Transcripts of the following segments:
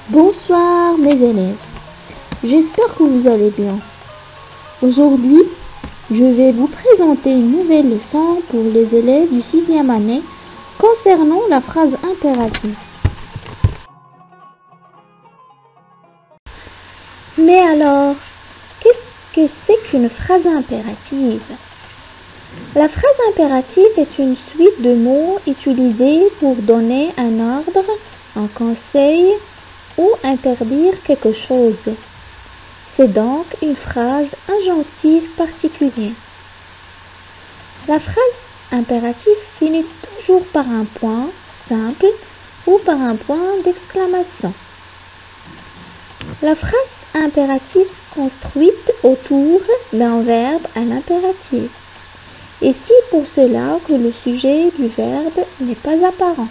Bonsoir mes élèves, j'espère que vous allez bien. Aujourd'hui, je vais vous présenter une nouvelle leçon pour les élèves du 6e année concernant la phrase impérative. Mais alors, qu'est-ce que c'est qu'une phrase impérative? La phrase impérative est une suite de mots utilisés pour donner un ordre, un conseil ou interdire quelque chose. C'est donc une phrase injonctive particulière. La phrase impérative finit toujours par un point simple ou par un point d'exclamation. La phrase impérative construite autour d'un verbe à l'impératif. Et c'est pour cela que le sujet du verbe n'est pas apparent.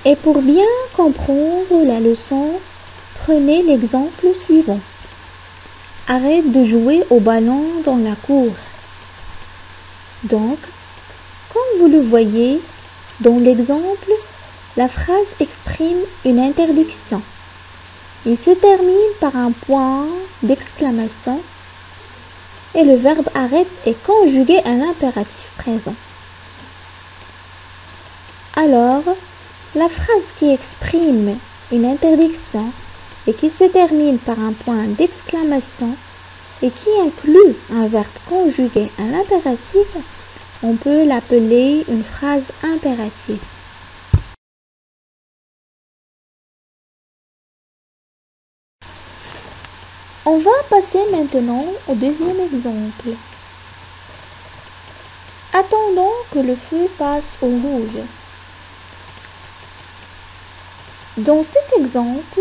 Et pour bien comprendre la leçon, prenez l'exemple suivant. Arrête de jouer au ballon dans la cour. Donc, comme vous le voyez, dans l'exemple, la phrase exprime une interdiction. Il se termine par un point d'exclamation et le verbe arrête est conjugué à l'impératif présent. Alors, la phrase qui exprime une interdiction et qui se termine par un point d'exclamation et qui inclut un verbe conjugué à l'impératif, on peut l'appeler une phrase impérative. On va passer maintenant au deuxième exemple. Attendons que le feu passe au rouge. Dans cet exemple,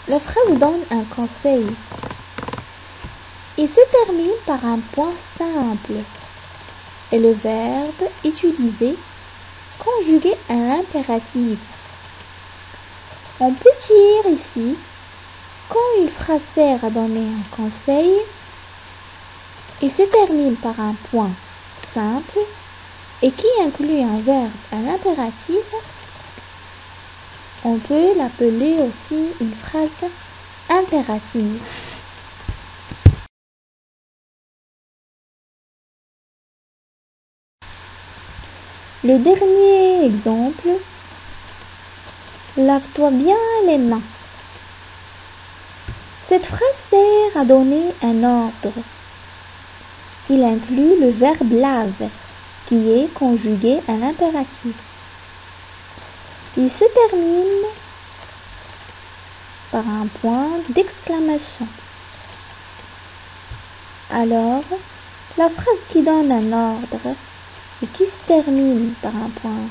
la phrase donne un conseil. Il se termine par un point simple et le verbe utilisé conjugué à l'impératif. On peut dire ici, quand une phrase sert à donner un conseil, il se termine par un point simple et qui inclut un verbe à l'impératif, on peut l'appeler aussi une phrase impérative. Le dernier exemple, lave-toi bien les mains. Cette phrase sert à donner un ordre. Il inclut le verbe lave, qui est conjugué à l'impératif. Il se termine par un point d'exclamation. Alors, la phrase qui donne un ordre et qui se termine par un point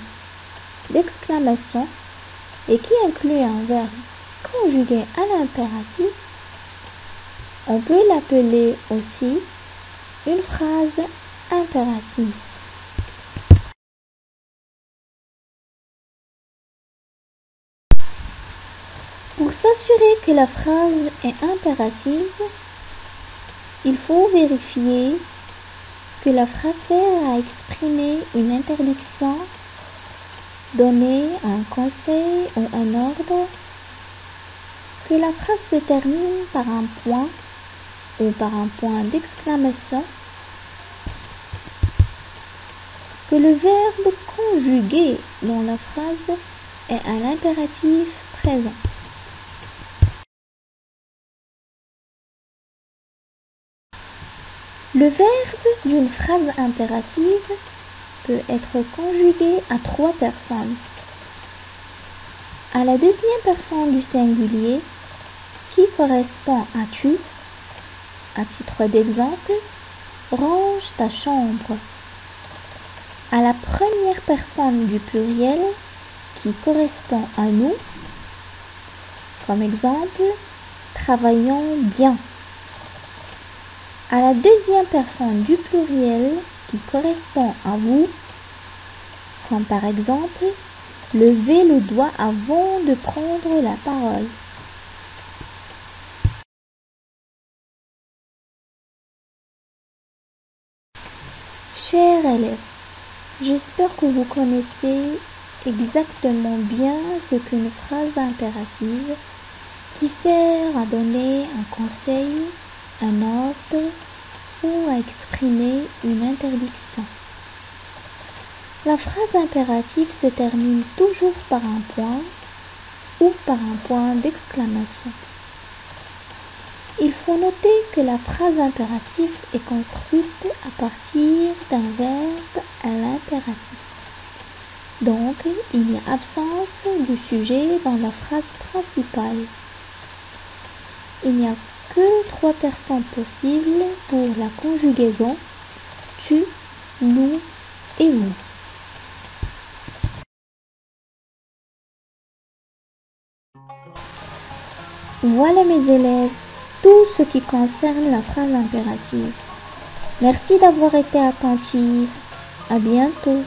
d'exclamation et qui inclut un verbe conjugué à l'impératif, on peut l'appeler aussi une phrase impérative. Pour s'assurer que la phrase est impérative, il faut vérifier que la phrase sert à exprimer une interdiction, donner un conseil ou un ordre, que la phrase se termine par un point ou par un point d'exclamation, que le verbe conjugué dans la phrase est un impératif présent. Le verbe d'une phrase impérative peut être conjugué à 3 personnes. À la deuxième personne du singulier, qui correspond à tu, à titre d'exemple, range ta chambre. À la première personne du pluriel, qui correspond à nous, comme exemple, travaillons bien. À la deuxième personne du pluriel qui correspond à vous, comme par exemple, levez le doigt avant de prendre la parole. Chers élèves, j'espère que vous connaissez exactement bien ce qu'une phrase impérative qui sert à donner un conseil, un ordre ou à exprimer une interdiction. La phrase impérative se termine toujours par un point ou par un point d'exclamation. Il faut noter que la phrase impérative est construite à partir d'un verbe à l'impératif. Donc, il y a absence du sujet dans la phrase principale. Il n'y a que 3 personnes possibles pour la conjugaison tu, nous et vous. Voilà mes élèves, tout ce qui concerne la phrase impérative. Merci d'avoir été attentifs. À bientôt.